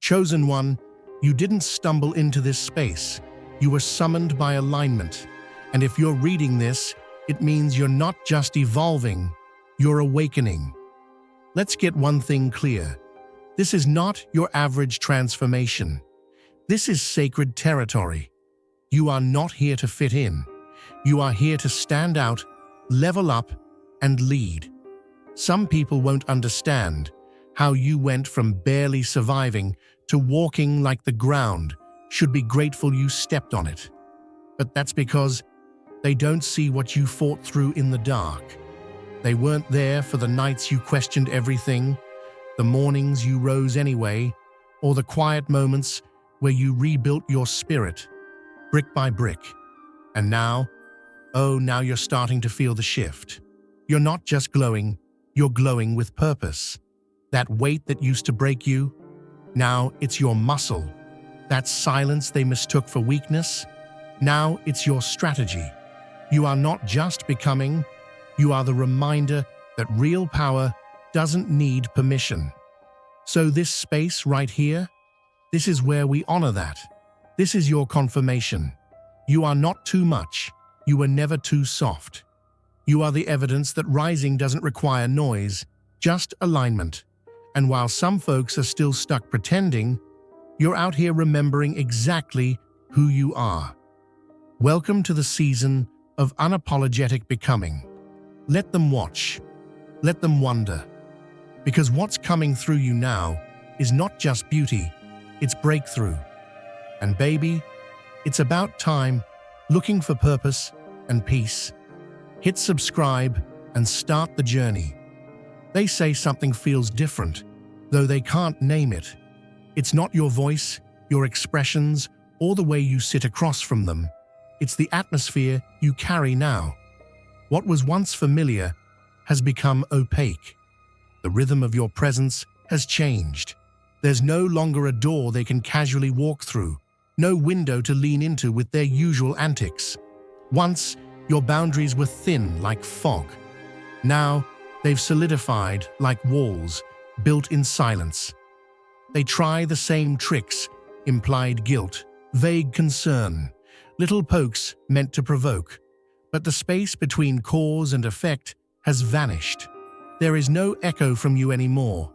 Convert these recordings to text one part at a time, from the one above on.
Chosen one, you didn't stumble into this space. You were summoned by alignment. And if you're reading this, it means you're not just evolving, you're awakening. Let's get one thing clear. This is not your average transformation. This is sacred territory. You are not here to fit in. You are here to stand out, level up, and lead. Some people won't understand how you went from barely surviving to walking like the ground should be grateful you stepped on it. But that's because they don't see what you fought through in the dark. They weren't there for the nights you questioned everything, the mornings you rose anyway, or the quiet moments where you rebuilt your spirit, brick by brick. And now, now you're starting to feel the shift. You're not just glowing, you're glowing with purpose. That weight that used to break you, now it's your muscle. That silence they mistook for weakness, now it's your strategy. You are not just becoming, you are the reminder that real power doesn't need permission. So this space right here, this is where we honor that. This is your confirmation. You are not too much. You were never too soft. You are the evidence that rising doesn't require noise, just alignment. And while some folks are still stuck pretending, you're out here remembering exactly who you are. Welcome to the season of unapologetic becoming. Let them watch. Let them wonder. Because what's coming through you now is not just beauty, it's breakthrough. And baby, it's about time, looking for purpose and peace. Hit subscribe and start the journey. They say something feels different, though they can't name it. It's not your voice, your expressions, or the way you sit across from them. It's the atmosphere you carry now. What was once familiar has become opaque. The rhythm of your presence has changed. There's no longer a door they can casually walk through, no window to lean into with their usual antics. Once, your boundaries were thin like fog. Now, they've solidified like walls, built in silence. They try the same tricks, implied guilt, vague concern, little pokes meant to provoke. But the space between cause and effect has vanished. There is no echo from you anymore.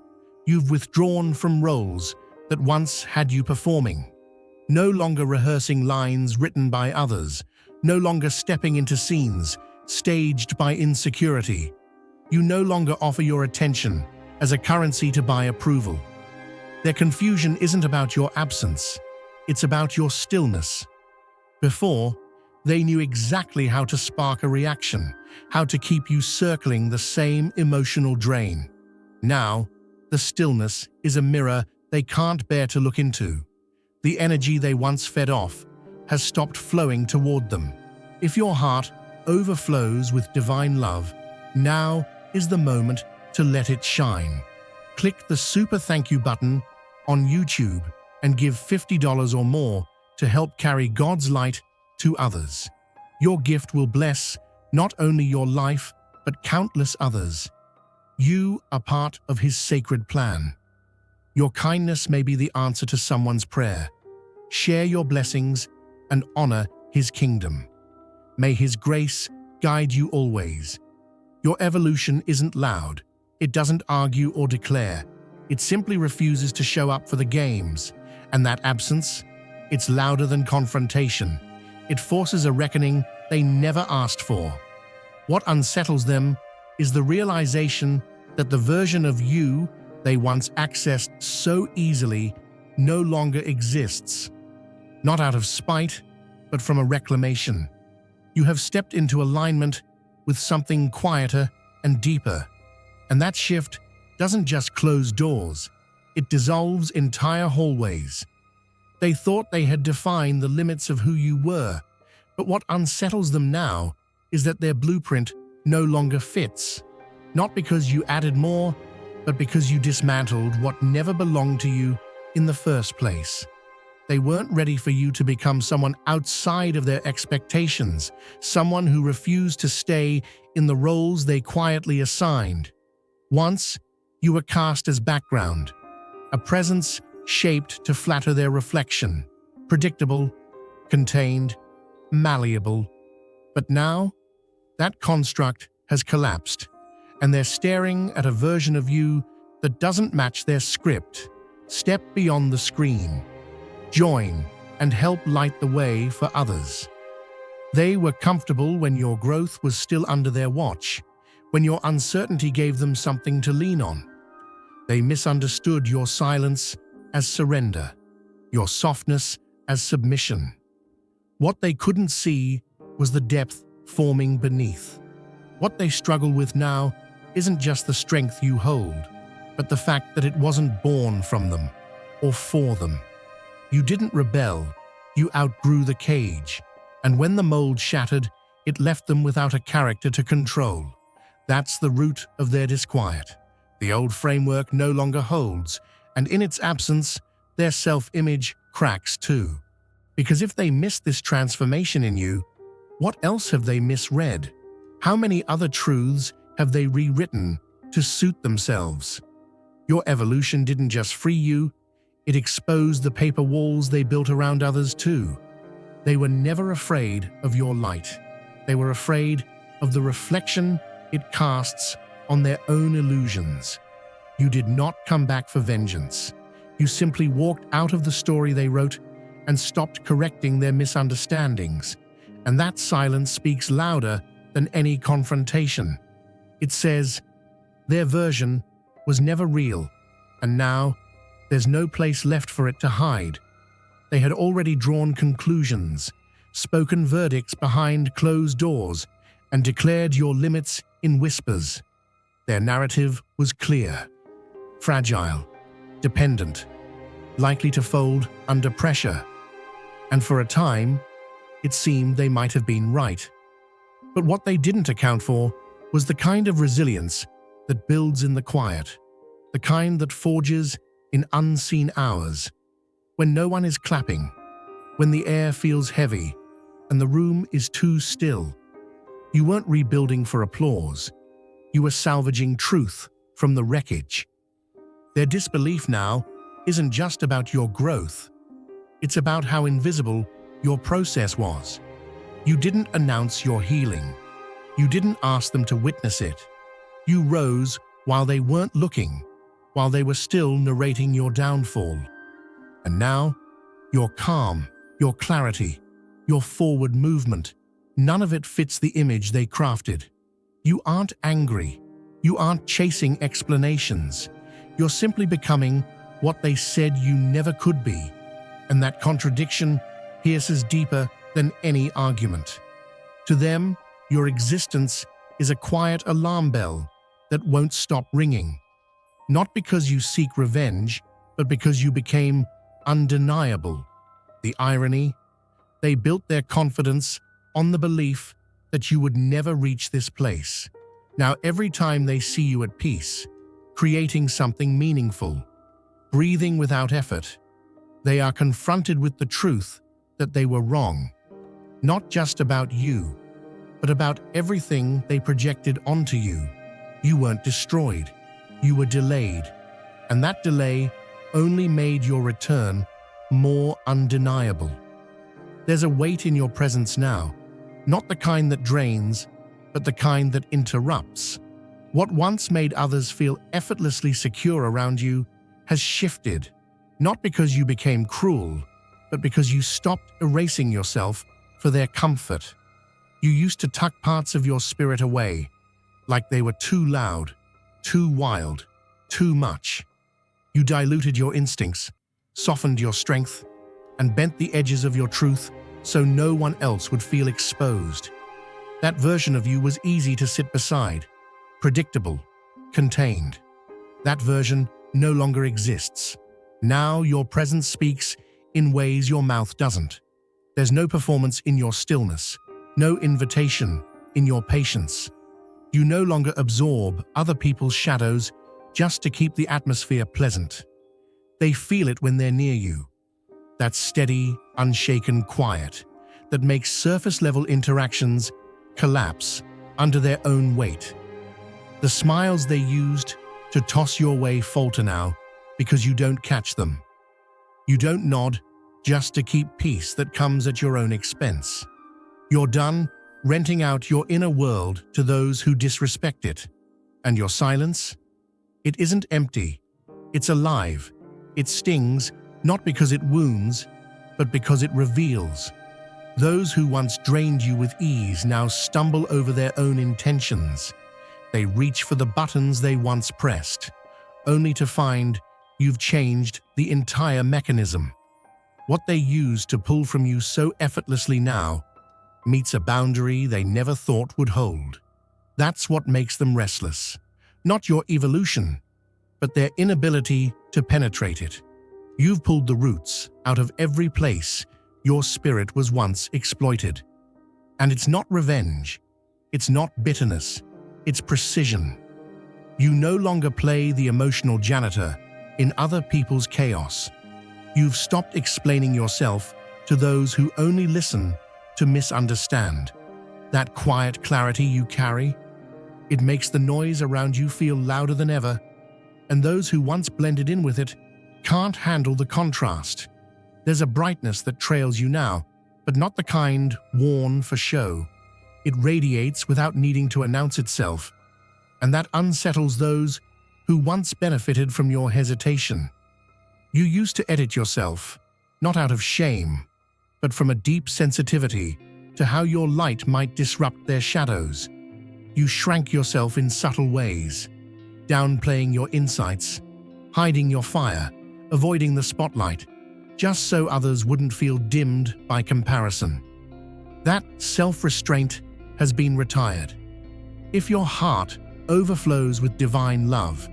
You've withdrawn from roles that once had you performing. No longer rehearsing lines written by others, no longer stepping into scenes staged by insecurity. You no longer offer your attention as a currency to buy approval. Their confusion isn't about your absence, it's about your stillness. Before, they knew exactly how to spark a reaction, how to keep you circling the same emotional drain. Now, the stillness is a mirror they can't bear to look into. The energy they once fed off has stopped flowing toward them. If your heart overflows with divine love, now is the moment to let it shine. Click the super thank you button on YouTube and give $50 or more to help carry God's light to others. Your gift will bless not only your life, but countless others. You are part of His sacred plan. Your kindness may be the answer to someone's prayer. Share your blessings and honor His kingdom. May His grace guide you always. Your evolution isn't loud. It doesn't argue or declare. It simply refuses to show up for the games. And that absence, it's louder than confrontation. It forces a reckoning they never asked for. What unsettles them is the realization that the version of you they once accessed so easily no longer exists. Not out of spite, but from a reclamation. You have stepped into alignment with something quieter and deeper. And that shift doesn't just close doors, it dissolves entire hallways. They thought they had defined the limits of who you were, but what unsettles them now is that their blueprint no longer fits. Not because you added more, but because you dismantled what never belonged to you in the first place. They weren't ready for you to become someone outside of their expectations, someone who refused to stay in the roles they quietly assigned. Once, you were cast as background, a presence shaped to flatter their reflection, predictable, contained, malleable. But now, that construct has collapsed, and they're staring at a version of you that doesn't match their script. Step beyond the screen. Join and help light the way for others. They were comfortable when your growth was still under their watch, when your uncertainty gave them something to lean on. They misunderstood your silence as surrender, your softness as submission. What they couldn't see was the depth forming beneath. What they struggle with now isn't just the strength you hold, but the fact that it wasn't born from them or for them. You didn't rebel, you outgrew the cage, and when the mold shattered, it left them without a character to control. That's the root of their disquiet. The old framework no longer holds, and in its absence, their self-image cracks too. Because if they missed this transformation in you, what else have they misread? How many other truths have they rewritten to suit themselves? Your evolution didn't just free you, it exposed the paper walls they built around others too. They were never afraid of your light. They were afraid of the reflection it casts on their own illusions. You did not come back for vengeance. You simply walked out of the story they wrote and stopped correcting their misunderstandings. And that silence speaks louder than any confrontation. It says, their version was never real, and now there's no place left for it to hide. They had already drawn conclusions, spoken verdicts behind closed doors, and declared your limits in whispers. Their narrative was clear, fragile, dependent, likely to fold under pressure. And for a time, it seemed they might have been right. But what they didn't account for was the kind of resilience that builds in the quiet, the kind that forges in unseen hours, when no one is clapping, when the air feels heavy and the room is too still. You weren't rebuilding for applause. You were salvaging truth from the wreckage. Their disbelief now isn't just about your growth. It's about how invisible your process was. You didn't announce your healing. You didn't ask them to witness it. You rose while they weren't looking, while they were still narrating your downfall. And now, your calm, your clarity, your forward movement, none of it fits the image they crafted. You aren't angry. You aren't chasing explanations. You're simply becoming what they said you never could be. And that contradiction pierces deeper than any argument. To them, your existence is a quiet alarm bell that won't stop ringing. Not because you seek revenge, but because you became undeniable. The irony? They built their confidence on the belief that you would never reach this place. Now every time they see you at peace, creating something meaningful, breathing without effort, they are confronted with the truth that they were wrong. Not just about you, but about everything they projected onto you. You weren't destroyed. You were delayed. And that delay only made your return more undeniable. There's a weight in your presence now, not the kind that drains, but the kind that interrupts. What once made others feel effortlessly secure around you has shifted, not because you became cruel, but because you stopped erasing yourself for their comfort. You used to tuck parts of your spirit away, like they were too loud, too wild, too much. You diluted your instincts, softened your strength, and bent the edges of your truth so no one else would feel exposed. That version of you was easy to sit beside, predictable, contained. That version no longer exists. Now your presence speaks in ways your mouth doesn't. There's no performance in your stillness, no invitation in your patience. You no longer absorb other people's shadows just to keep the atmosphere pleasant. They feel it when they're near you. That steady, unshaken quiet that makes surface-level interactions collapse under their own weight. The smiles they used to toss your way falter now because you don't catch them. You don't nod just to keep peace that comes at your own expense. You're done renting out your inner world to those who disrespect it. And your silence? It isn't empty. It's alive. It stings, not because it wounds, but because it reveals. Those who once drained you with ease now stumble over their own intentions. They reach for the buttons they once pressed, only to find you've changed the entire mechanism. What they used to pull from you so effortlessly now meets a boundary they never thought would hold. That's what makes them restless. Not your evolution, but their inability to penetrate it. You've pulled the roots out of every place your spirit was once exploited. And it's not revenge. It's not bitterness. It's precision. You no longer play the emotional janitor in other people's chaos. You've stopped explaining yourself to those who only listen to misunderstand. That quiet clarity you carry, it makes the noise around you feel louder than ever, and those who once blended in with it can't handle the contrast. There's a brightness that trails you now, but not the kind worn for show. It radiates without needing to announce itself, and that unsettles those who once benefited from your hesitation. You used to edit yourself, not out of shame, but from a deep sensitivity to how your light might disrupt their shadows. You shrank yourself in subtle ways, downplaying your insights, hiding your fire, avoiding the spotlight, just so others wouldn't feel dimmed by comparison. That self-restraint has been retired. If your heart overflows with divine love,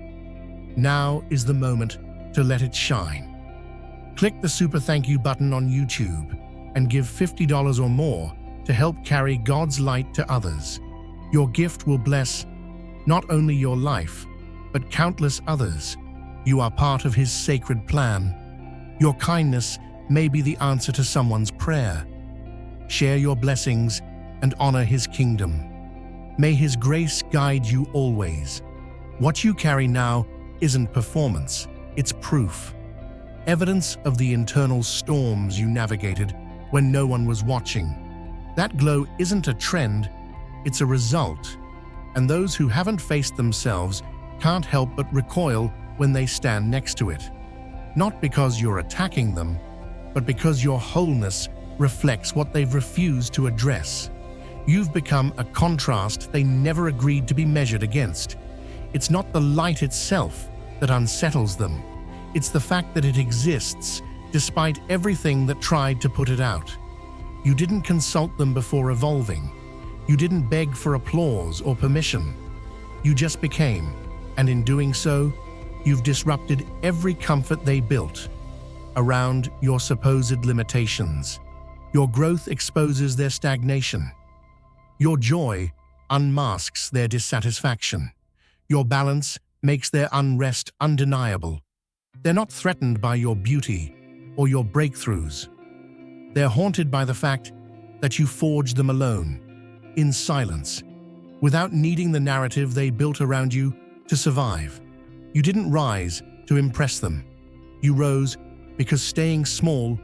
now is the moment to let it shine. Click the super thank you button on YouTube and give $50 or more to help carry God's light to others. Your gift will bless not only your life, but countless others. You are part of His sacred plan. Your kindness may be the answer to someone's prayer. Share your blessings and honor His kingdom. May His grace guide you always. What you carry now isn't performance, it's proof. Evidence of the internal storms you navigated when no one was watching. That glow isn't a trend, it's a result. And those who haven't faced themselves can't help but recoil when they stand next to it. Not because you're attacking them, but because your wholeness reflects what they've refused to address. You've become a contrast they never agreed to be measured against. It's not the light itself that unsettles them. It's the fact that it exists despite everything that tried to put it out. You didn't consult them before evolving. You didn't beg for applause or permission. You just became, and in doing so, you've disrupted every comfort they built around your supposed limitations. Your growth exposes their stagnation. Your joy unmasks their dissatisfaction. Your balance makes their unrest undeniable. They're not threatened by your beauty or your breakthroughs. They're haunted by the fact that you forged them alone, in silence, without needing the narrative they built around you to survive. You didn't rise to impress them. You rose because staying small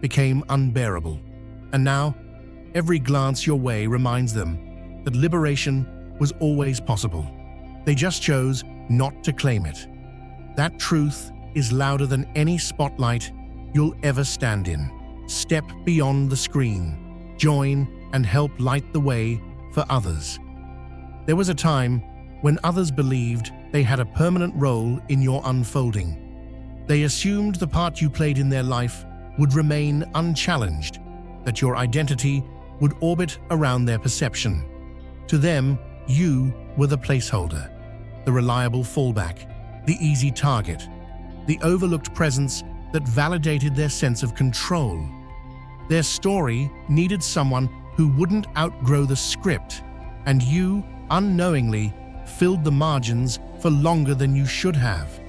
became unbearable. And now, every glance your way reminds them that liberation was always possible. They just chose not to claim it. That truth is louder than any spotlight you'll ever stand in. Step beyond the screen. Join and help light the way for others. There was a time when others believed they had a permanent role in your unfolding. They assumed the part you played in their life would remain unchallenged, that your identity would orbit around their perception. To them, you were the placeholder, the reliable fallback, the easy target, the overlooked presence that validated their sense of control. Their story needed someone who wouldn't outgrow the script, and you, unknowingly, filled the margins for longer than you should have.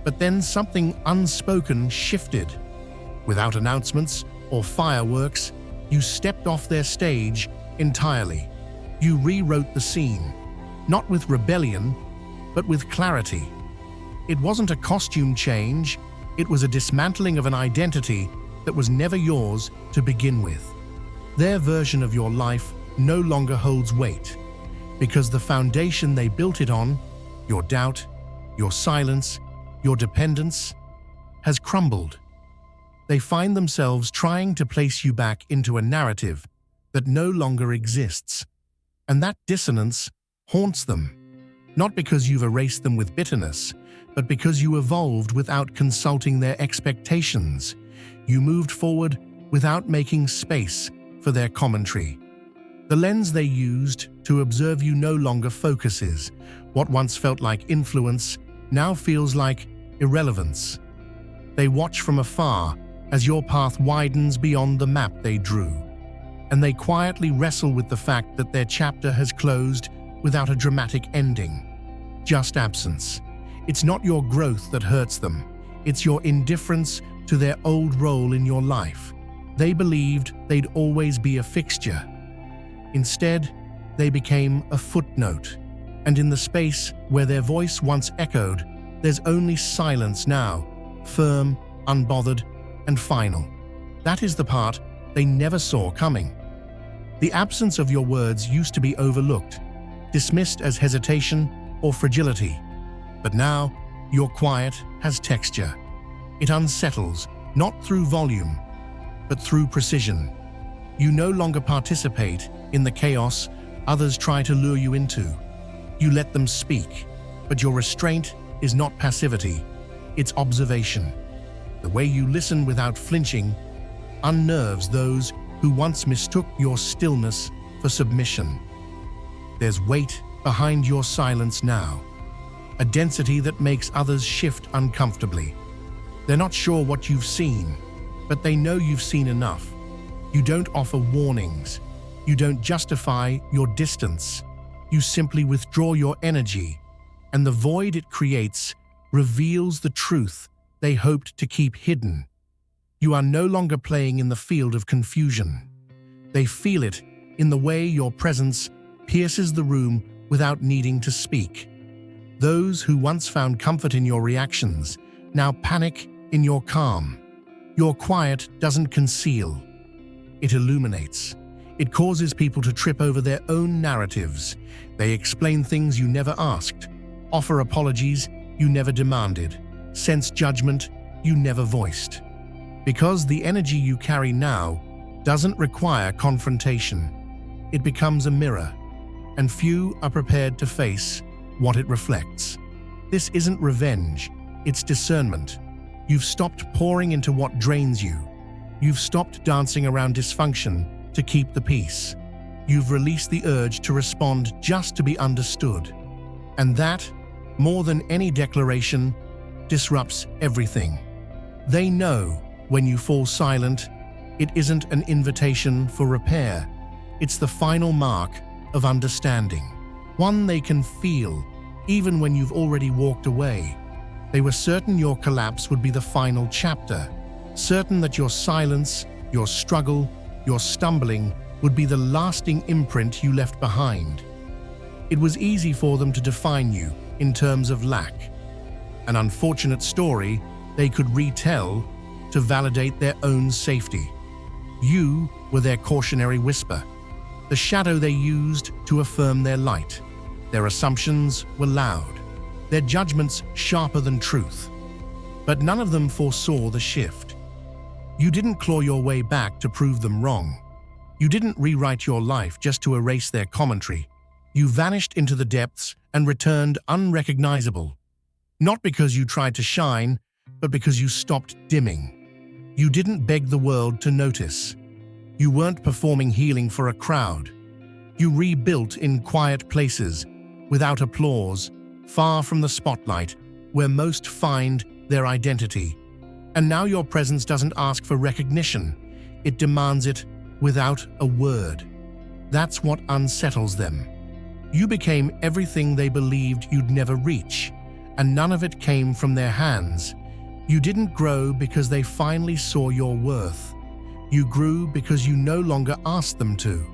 But then something unspoken shifted. Without announcements or fireworks, you stepped off their stage entirely. You rewrote the scene, not with rebellion, but with clarity. It wasn't a costume change, It was a dismantling of an identity that was never yours to begin with. Their version of your life no longer holds weight, because the foundation they built it on, your doubt, your silence, your dependence, has crumbled. They find themselves trying to place you back into a narrative that no longer exists, and that dissonance haunts them, not because you've erased them with bitterness, but because you evolved without consulting their expectations. You moved forward without making space for their commentary. The lens they used to observe you no longer focuses. What once felt like influence now feels like irrelevance. They watch from afar as your path widens beyond the map they drew, and they quietly wrestle with the fact that their chapter has closed without a dramatic ending, just absence. It's not your growth that hurts them, it's your indifference to their old role in your life. They believed they'd always be a fixture. Instead, they became a footnote, and in the space where their voice once echoed, there's only silence now, firm, unbothered, and final. That is the part they never saw coming. The absence of your words used to be overlooked, dismissed as hesitation or fragility. But now, your quiet has texture. It unsettles, not through volume, but through precision. You no longer participate in the chaos others try to lure you into. You let them speak, but your restraint is not passivity, it's observation. The way you listen without flinching unnerves those who once mistook your stillness for submission. There's weight behind your silence now, a density that makes others shift uncomfortably. They're not sure what you've seen, but they know you've seen enough. You don't offer warnings. You don't justify your distance. You simply withdraw your energy, and the void it creates reveals the truth they hoped to keep hidden. You are no longer playing in the field of confusion. They feel it in the way your presence pierces the room without needing to speak. Those who once found comfort in your reactions now panic in your calm. Your quiet doesn't conceal. It illuminates. It causes people to trip over their own narratives. They explain things you never asked, offer apologies you never demanded, sense judgment you never voiced. Because the energy you carry now doesn't require confrontation. It becomes a mirror, and few are prepared to face what it reflects. This isn't revenge, it's discernment. You've stopped pouring into what drains you. You've stopped dancing around dysfunction to keep the peace. You've released the urge to respond just to be understood. And that, more than any declaration, disrupts everything. They know when you fall silent, it isn't an invitation for repair. It's the final mark of understanding. One they can feel, even when you've already walked away. They were certain your collapse would be the final chapter, certain that your silence, your struggle, your stumbling would be the lasting imprint you left behind. It was easy for them to define you in terms of lack, an unfortunate story they could retell to validate their own safety. You were their cautionary whisper, the shadow they used to affirm their light. Their assumptions were loud, their judgments sharper than truth. But none of them foresaw the shift. You didn't claw your way back to prove them wrong. You didn't rewrite your life just to erase their commentary. You vanished into the depths and returned unrecognizable. Not because you tried to shine, but because you stopped dimming. You didn't beg the world to notice. You weren't performing healing for a crowd. You rebuilt in quiet places, without applause, far from the spotlight, where most find their identity. And now your presence doesn't ask for recognition. It demands it without a word. That's what unsettles them. You became everything they believed you'd never reach, and none of it came from their hands. You didn't grow because they finally saw your worth. You grew because you no longer asked them to.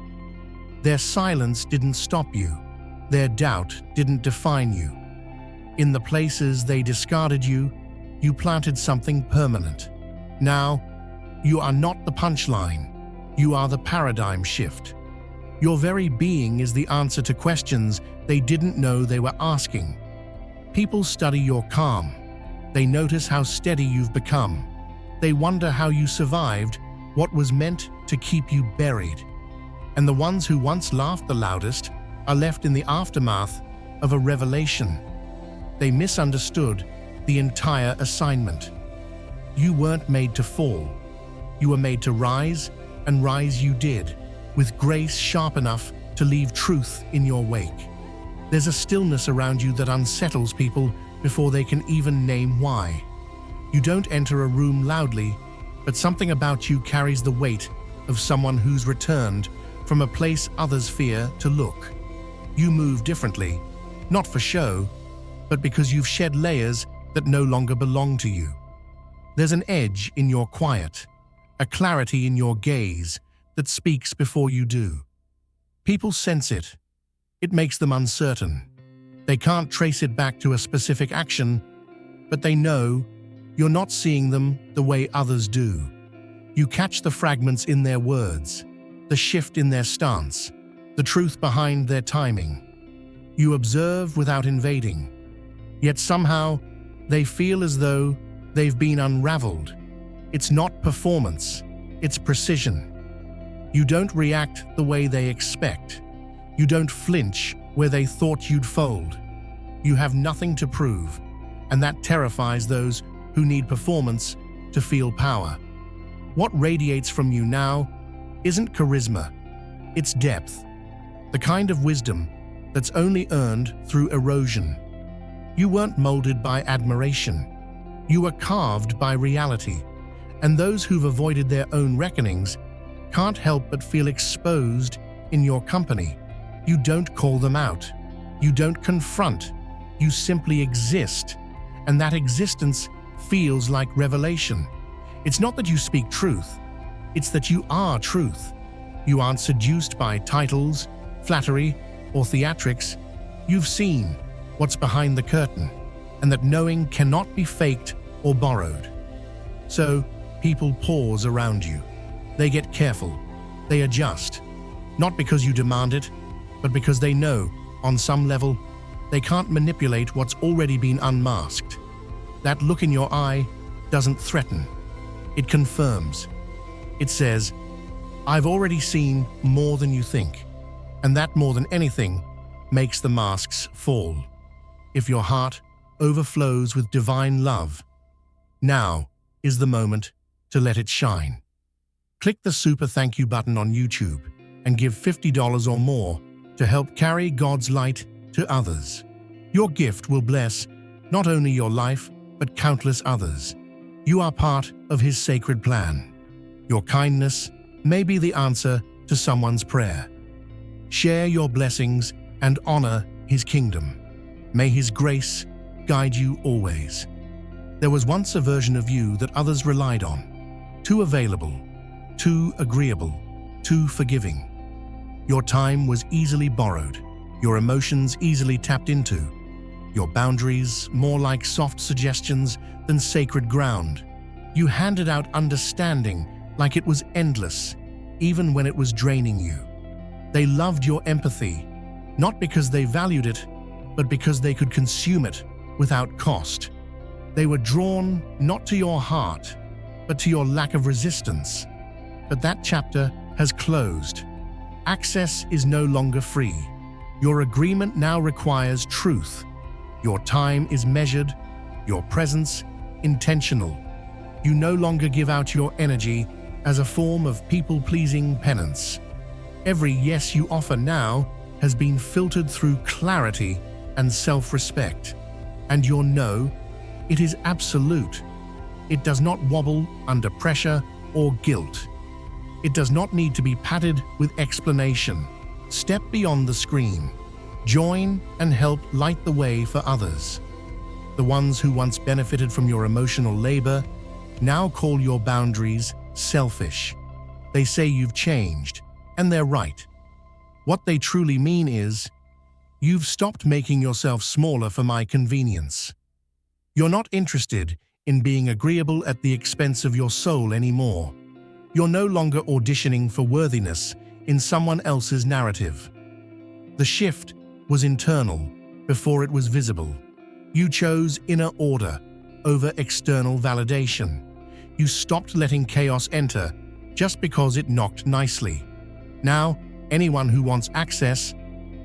Their silence didn't stop you. Their doubt didn't define you. In the places they discarded you, you planted something permanent. Now, you are not the punchline. You are the paradigm shift. Your very being is the answer to questions they didn't know they were asking. People study your calm. They notice how steady you've become. They wonder how you survived what was meant to keep you buried. And the ones who once laughed the loudest are left in the aftermath of a revelation. They misunderstood the entire assignment. You weren't made to fall. You were made to rise, and rise you did, with grace sharp enough to leave truth in your wake. There's a stillness around you that unsettles people before they can even name why. You don't enter a room loudly, but something about you carries the weight of someone who's returned from a place others fear to look. You move differently, not for show, but because you've shed layers that no longer belong to you. There's an edge in your quiet, a clarity in your gaze that speaks before you do. People sense it. It makes them uncertain. They can't trace it back to a specific action, but they know you're not seeing them the way others do. You catch the fragments in their words, the shift in their stance, the truth behind their timing. You observe without invading, yet somehow they feel as though they've been unraveled. It's not performance, it's precision. You don't react the way they expect. You don't flinch where they thought you'd fold. You have nothing to prove, and that terrifies those who need performance to feel power. What radiates from you now isn't charisma, it's depth, the kind of wisdom that's only earned through erosion. You weren't molded by admiration. You were carved by reality, and those who've avoided their own reckonings can't help but feel exposed in your company. You don't call them out. You don't confront. You simply exist, and that existence feels like revelation. It's not that you speak truth, it's that you are truth. You aren't seduced by titles, flattery, or theatrics. You've seen what's behind the curtain, and that knowing cannot be faked or borrowed. So, people pause around you. They get careful. They adjust. Not because you demand it, but because they know, on some level, they can't manipulate what's already been unmasked. That look in your eye doesn't threaten. It confirms. It says, I've already seen more than you think, and that more than anything makes the masks fall. If your heart overflows with divine love, now is the moment to let it shine. Click the super thank you button on YouTube and give $50 or more to help carry God's light to others. Your gift will bless not only your life, but countless others. You are part of His sacred plan. Your kindness may be the answer to someone's prayer. Share your blessings and honor His kingdom. May His grace guide you always. There was once a version of you that others relied on. Too available, too agreeable, too forgiving. Your time was easily borrowed, your emotions easily tapped into, your boundaries more like soft suggestions than sacred ground. You handed out understanding like it was endless, even when it was draining you. They loved your empathy, not because they valued it, but because they could consume it without cost. They were drawn not to your heart, but to your lack of resistance. But that chapter has closed. Access is no longer free. Your agreement now requires truth. Your time is measured, your presence intentional. You no longer give out your energy as a form of people-pleasing penance. Every yes you offer now has been filtered through clarity and self-respect. And your no, it is absolute. It does not wobble under pressure or guilt. It does not need to be padded with explanation. Step beyond the screen. Join and help light the way for others. The ones who once benefited from your emotional labor now call your boundaries selfish. They say you've changed, and they're right. What they truly mean is, you've stopped making yourself smaller for my convenience. You're not interested in being agreeable at the expense of your soul anymore. You're no longer auditioning for worthiness in someone else's narrative. The shift was internal before it was visible. You chose inner order over external validation. You stopped letting chaos enter just because it knocked nicely. Now, anyone who wants access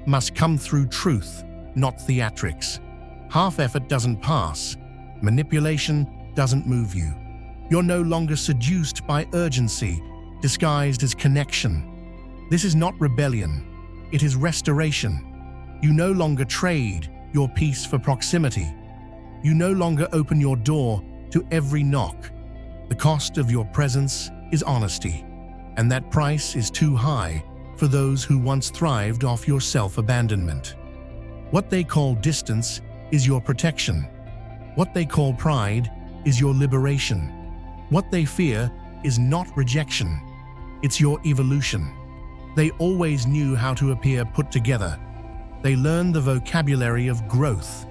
must come through truth, not theatrics. Half effort doesn't pass. Manipulation doesn't move you. You're no longer seduced by urgency, disguised as connection. This is not rebellion. It is restoration. You no longer trade your peace for proximity. You no longer open your door to every knock. The cost of your presence is honesty, and that price is too high for those who once thrived off your self-abandonment. What they call distance is your protection. What they call pride is your liberation. What they fear is not rejection. It's your evolution. They always knew how to appear put together. They learned the vocabulary of growth.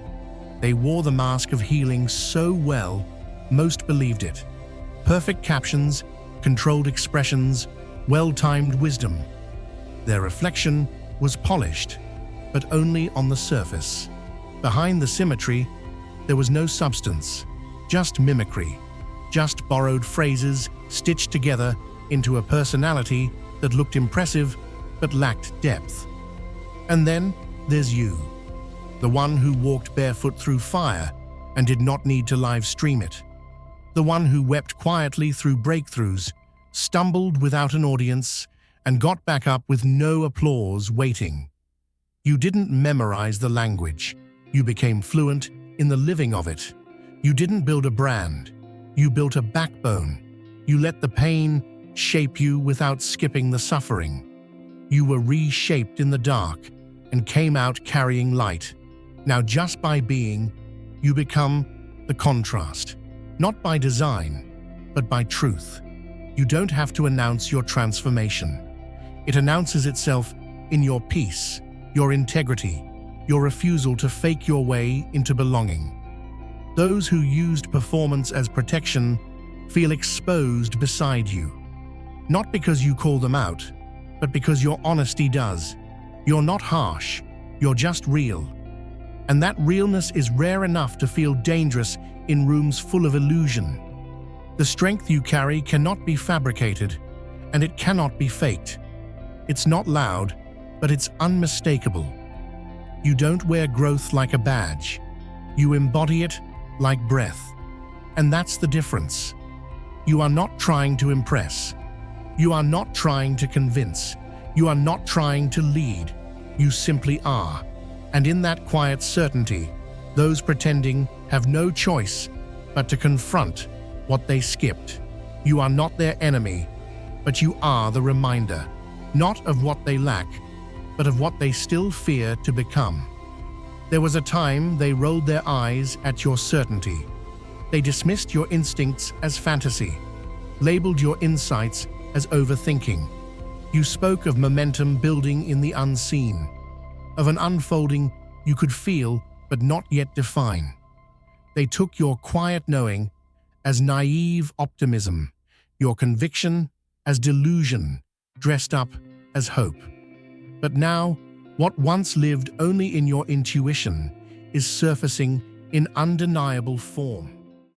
They wore the mask of healing so well, most believed it. Perfect captions, controlled expressions, well-timed wisdom. Their reflection was polished, but only on the surface. Behind the symmetry, there was no substance, just mimicry, just borrowed phrases stitched together into a personality that looked impressive but lacked depth. And then there's you, the one who walked barefoot through fire and did not need to live stream it. The one who wept quietly through breakthroughs, stumbled without an audience, and got back up with no applause waiting. You didn't memorize the language. You became fluent in the living of it. You didn't build a brand. You built a backbone. You let the pain shape you without skipping the suffering. You were reshaped in the dark and came out carrying light. Now just by being, you become the contrast. Not by design, but by truth. You don't have to announce your transformation. It announces itself in your peace, your integrity, your refusal to fake your way into belonging. Those who used performance as protection feel exposed beside you. Not because you call them out, but because your honesty does. You're not harsh, you're just real. And that realness is rare enough to feel dangerous in rooms full of illusion. The strength you carry cannot be fabricated, and it cannot be faked. It's not loud, but it's unmistakable. You don't wear growth like a badge. You embody it like breath. And that's the difference. You are not trying to impress. You are not trying to convince. You are not trying to lead. You simply are. And in that quiet certainty, those pretending have no choice but to confront what they skipped. You are not their enemy, but you are the reminder, not of what they lack, but of what they still fear to become. There was a time they rolled their eyes at your certainty. They dismissed your instincts as fantasy, labeled your insights as overthinking. You spoke of momentum building in the unseen, of an unfolding you could feel but not yet define. They took your quiet knowing as naive optimism, your conviction as delusion, dressed up as hope. But now, what once lived only in your intuition is surfacing in undeniable form.